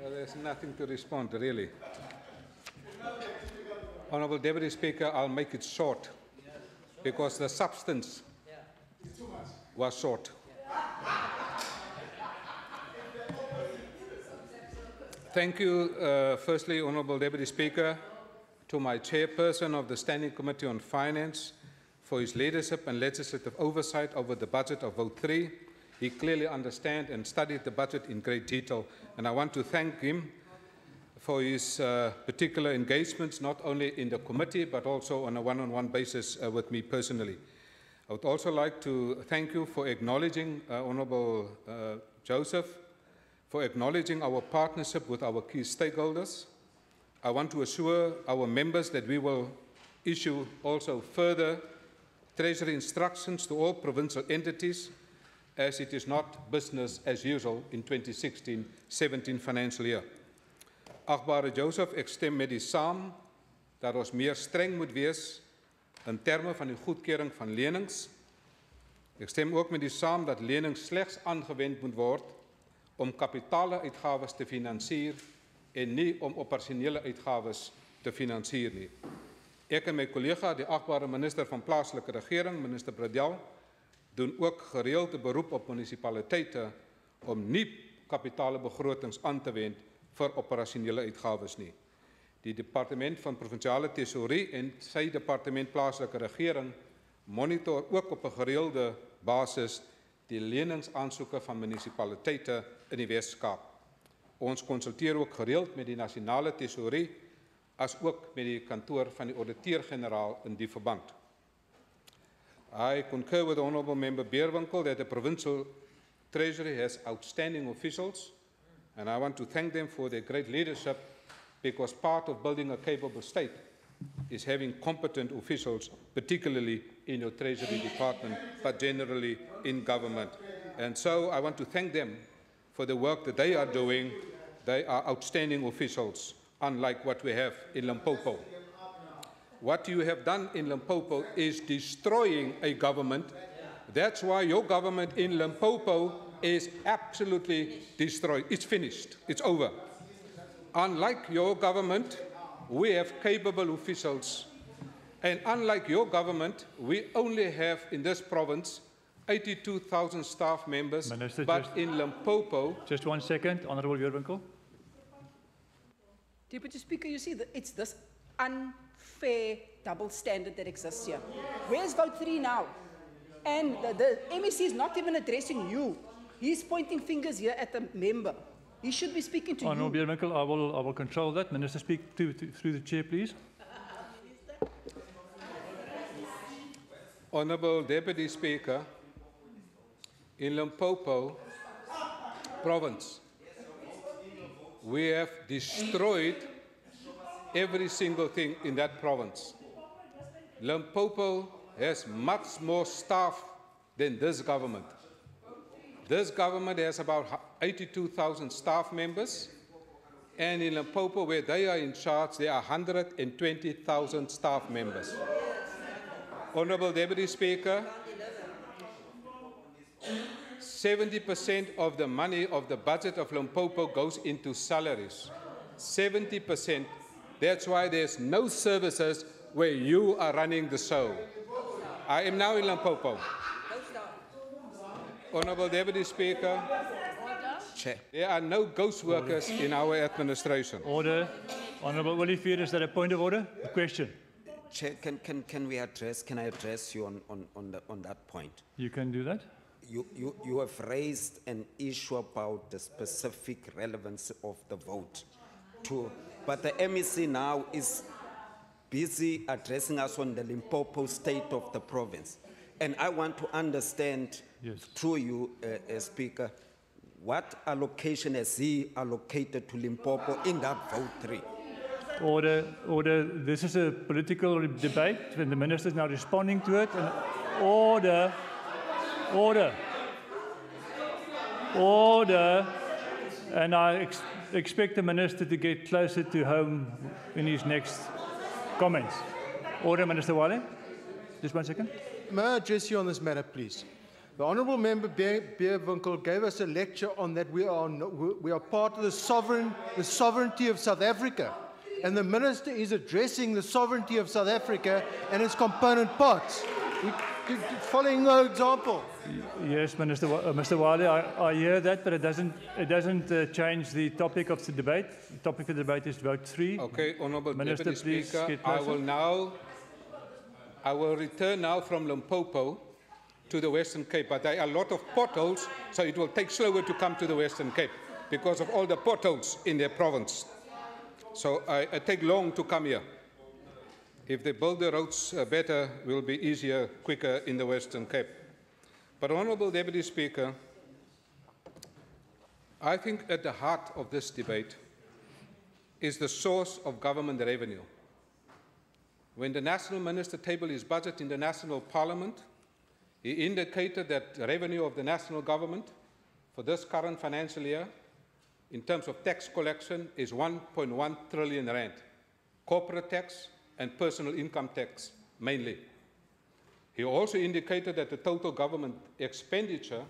There's nothing to respond, really. Honourable Deputy Speaker, I'll make it short because the substance was short. Thank you, firstly, Honourable Deputy Speaker, to my chairperson of the Standing Committee on Finance for his leadership and legislative oversight over the budget of Vote 3. He clearly understands and studied the budget in great detail, and I want to thank him for his particular engagements, not only in the committee, but also on a one-on-one basis with me personally. I would also like to thank you for acknowledging, Honourable Joseph, for acknowledging our partnership with our key stakeholders. I want to assure our members that we will issue also further Treasury instructions to all provincial entities, as it is not business as usual in 2016-17 financial year. Achtbare Joseph, ek stem met die saam dat ons meer streng moet wees in terme van die goedkeuring van lenings. Ek stem ook met die saam dat lenings slegs aangewend moet word om kapitaaluitgawes te finansier en nie om operasionele uitgawes te finansier nie. Ek en my kollega, die achtbare minister van plaaslike regering, minister Bradel, doen ook gereelde beroep op munisipaliteite om nie kapitale begrotings aan te wend vir operasionele uitgawes nie. Die departement van provinsiale tesourie en sy departement plaaslike regering monitor ook op 'n gereelde basis die leningsaansoeke van munisipaliteite in die Wes-Kaap. Ons konsulteer ook gereeld met die nasionale tesourie as ook met die kantoor van die ouditeur-generaal in die verband. I concur with the Honourable Member Bierwinkel that the Provincial Treasury has outstanding officials, and I want to thank them for their great leadership, because part of building a capable state is having competent officials, particularly in your Treasury Department, but generally in government. And so I want to thank them for the work that they are doing They are outstanding officials, unlike what we have in Limpopo. What you have done in Limpopo is destroying a government. That's why your government in Limpopo is absolutely destroyed. It's finished. It's over. Unlike your government, we have capable officials. And unlike your government, we only have in this province 82,000 staff members. Minister, but in Limpopo... Just 1 second, Honourable Jurwinkel. Deputy Speaker, you see, it's this unfair double standard that exists here. Where's vote 3 now? And the MEC is not even addressing you. He's pointing fingers here at the member. He should be speaking to Honourable you. Jurwinkel, I will control that. Minister, speak through the chair, please. Honourable Deputy Speaker, in Limpopo province, we have destroyed every single thing in that province. Limpopo has much more staff than this government. This government has about 82,000 staff members, and in Limpopo, where they are in charge, there are 120,000 staff members. Honourable Deputy Speaker, 70% of the money of the budget of Limpopo goes into salaries. 70%. That's why there's no services where you are running the show. I am now in Limpopo. Honourable Deputy Speaker, Chair. there are no ghost workers in our administration. Order. Honourable Olivier, is that a point of order? A question. Chair, can I address you on that point? You can do that. You have raised an issue about the specific relevance of the vote. But the MEC now is busy addressing us on the Limpopo state of the province. And I want to understand, Yes. through you, Speaker, what allocation has he allocated to Limpopo in that vote 3? Order. This is a political debate, and the minister is now responding to it. And order. And I expect the minister to get closer to home in his next comments. Order, Minister Wale. Just 1 second. May I address you on this matter, please? The Honourable Member Beerwinkel gave us a lecture on that we are part of the sovereignty of South Africa. And the Minister is addressing the sovereignty of South Africa and its component parts. Following no example. Yes, Mr. Wale, I hear that, but it doesn't change the topic of the debate. The topic of the debate is vote 3. Okay, Honourable Minister, Deputy please Speaker, get closer. I will return now from Limpopo to the Western Cape, but there are a lot of potholes, so it will take slower to come to the Western Cape because of all the potholes in their province. So I take long to come here. If they build the roads better, it will be easier, quicker in the Western Cape. But Honourable Deputy Speaker, I think at the heart of this debate is the source of government revenue. When the National Minister tabled his budget in the National Parliament, he indicated that the revenue of the national government for this current financial year, in terms of tax collection, is 1.1 trillion rand, corporate tax and personal income tax mainly. He also indicated that the total government expenditure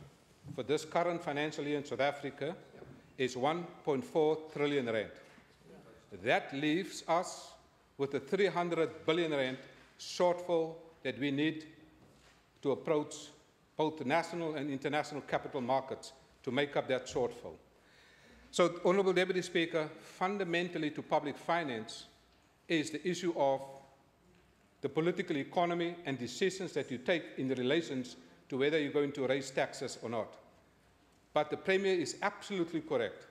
for this current financial year in South Africa is 1.4 trillion rand. That leaves us with a 300 billion rand shortfall that we need to approach both the national and international capital markets to make up that shortfall. So, Honourable Deputy Speaker, fundamentally to public finance is the issue of the political economy and decisions that you take in relations to whether you're going to raise taxes or not. But the Premier is absolutely correct,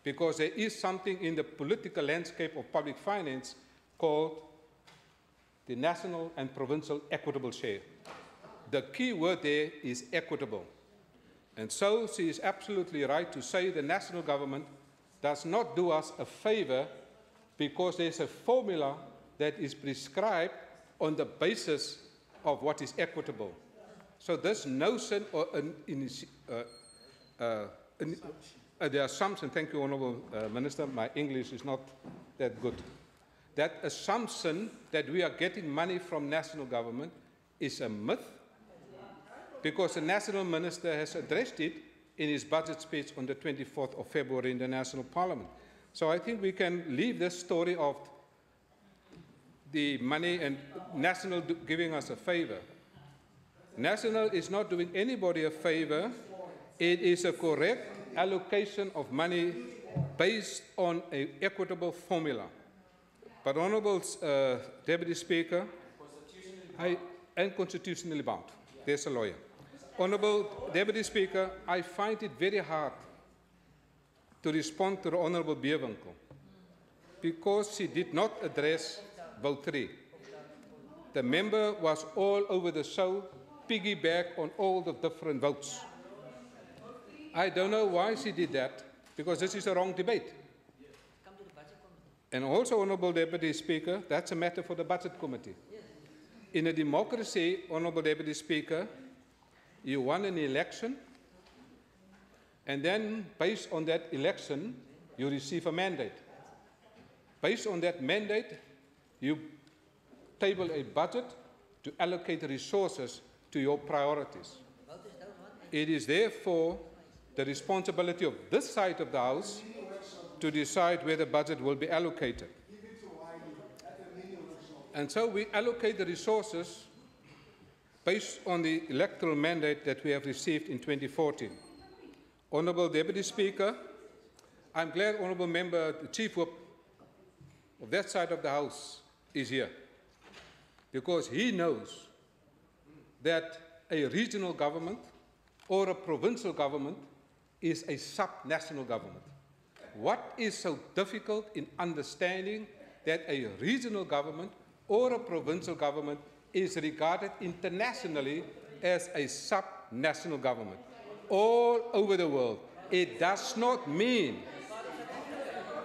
because there is something in the political landscape of public finance called the national and provincial equitable share. The key word there is equitable. And so she is absolutely right to say the national government does not do us a favour because there's a formula that is prescribed on the basis of what is equitable. So this notion or the assumption, thank you, Honourable Minister, my English is not that good. That assumption that we are getting money from national government is a myth, because the National Minister has addressed it in his budget speech on the 24th of February in the National Parliament. So I think we can leave this story of the money and National giving us a favour. National is not doing anybody a favour. It is a correct allocation of money based on an equitable formula. But Honourable Deputy Speaker, I am constitutionally bound. There's a lawyer. Honourable Deputy Speaker, I find it very hard to respond to the Honourable Bierwinkel because she did not address vote 3. The member was all over the show, piggyback on all the different votes. I don't know why she did that, because this is the wrong debate. And also, Honourable Deputy Speaker, that's a matter for the Budget Committee. In a democracy, Honourable Deputy Speaker, you won an election, and then based on that election, you receive a mandate. Based on that mandate, you table a budget to allocate resources to your priorities. It is therefore the responsibility of this side of the House to decide where the budget will be allocated. And so we allocate the resources based on the electoral mandate that we have received in 2014. Honourable Deputy Speaker, I'm glad Honourable Member, the Chief Whip of that side of the House is here, because he knows that a regional government or a provincial government is a sub-national government. What is so difficult in understanding that a regional government or a provincial government is regarded internationally as a sub-national government all over the world? It does not mean,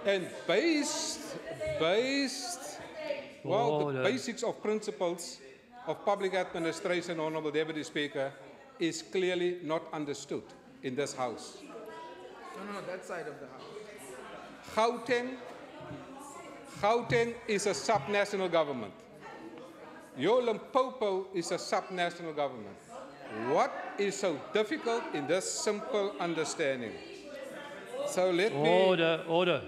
and well, the basics of principles of public administration, Honourable Deputy Speaker, is clearly not understood in this House. No, that side of the House. Gauteng is a sub-national government. Your Limpopo is a sub-national government. What is so difficult in this simple understanding? So let me... Order.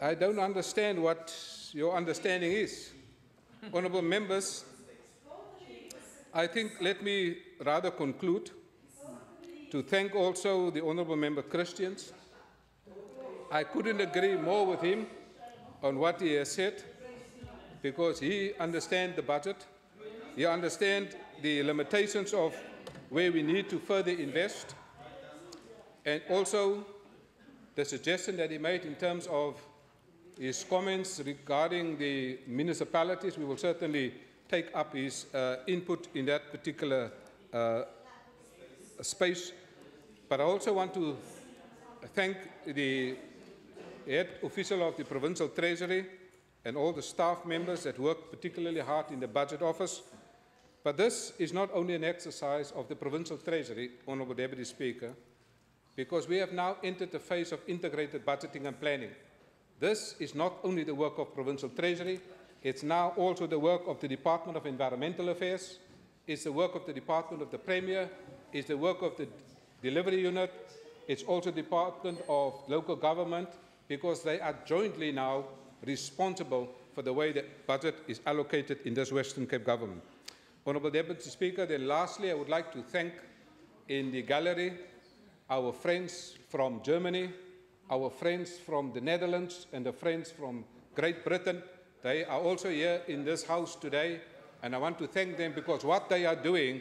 I don't understand what your understanding is. Honourable members, I think let me rather conclude to thank also the Honourable Member Christians. I couldn't agree more with him on what he has said, because he understands the budget, he understands the limitations of where we need to further invest, and also the suggestion that he made in terms of his comments regarding the municipalities. We will certainly take up his input in that particular space. But I also want to thank the head official of the Provincial Treasury and all the staff members that work particularly hard in the Budget Office. But this is not only an exercise of the Provincial Treasury, Honourable Deputy Speaker, because we have now entered the phase of integrated budgeting and planning. This is not only the work of Provincial Treasury, it's now also the work of the Department of Environmental Affairs, it's the work of the Department of the Premier, it's the work of the Delivery Unit, it's also the Department of Local Government, because they are jointly now responsible for the way the budget is allocated in this Western Cape government. Honourable Deputy Speaker, then lastly, I would like to thank in the gallery our friends from Germany, our friends from the Netherlands, and the friends from Great Britain. They are also here in this House today, and I want to thank them, because what they are doing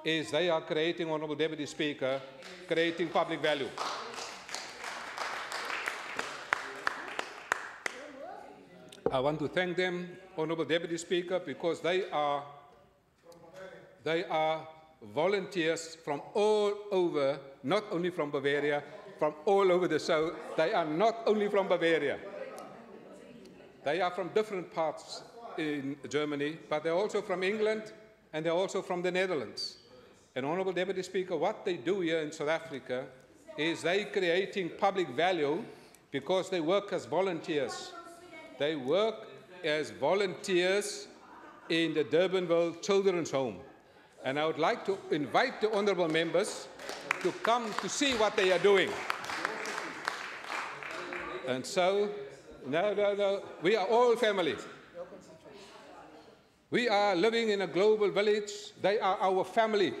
is they are creating, Honourable Deputy Speaker, creating public value. I want to thank them, Honourable Deputy Speaker, because they are volunteers from all over, not only from Bavaria, from all over the south. They are not only from Bavaria. They are from different parts in Germany, but they're also from England, and they're also from the Netherlands. And Honourable Deputy Speaker, what they do here in South Africa is they creating public value because they work as volunteers. They work as volunteers in the Durbanville Children's Home. And I would like to invite the honourable members to come to see what they are doing. And so, no, we are all family. We are living in a global village. They are our family.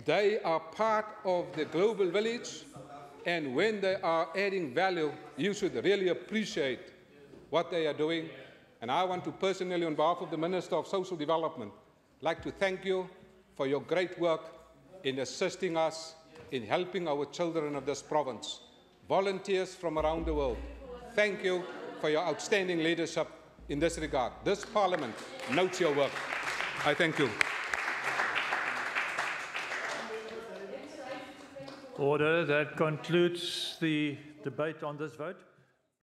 They are part of the global village. And when they are adding value, you should really appreciate what they are doing. And I want to personally, on behalf of the Minister of Social Development, like to thank you for your great work in assisting us in helping our children of this province. Volunteers from around the world, thank you for your outstanding leadership in this regard. This Parliament notes your work. I thank you. Order. That concludes the debate on this vote.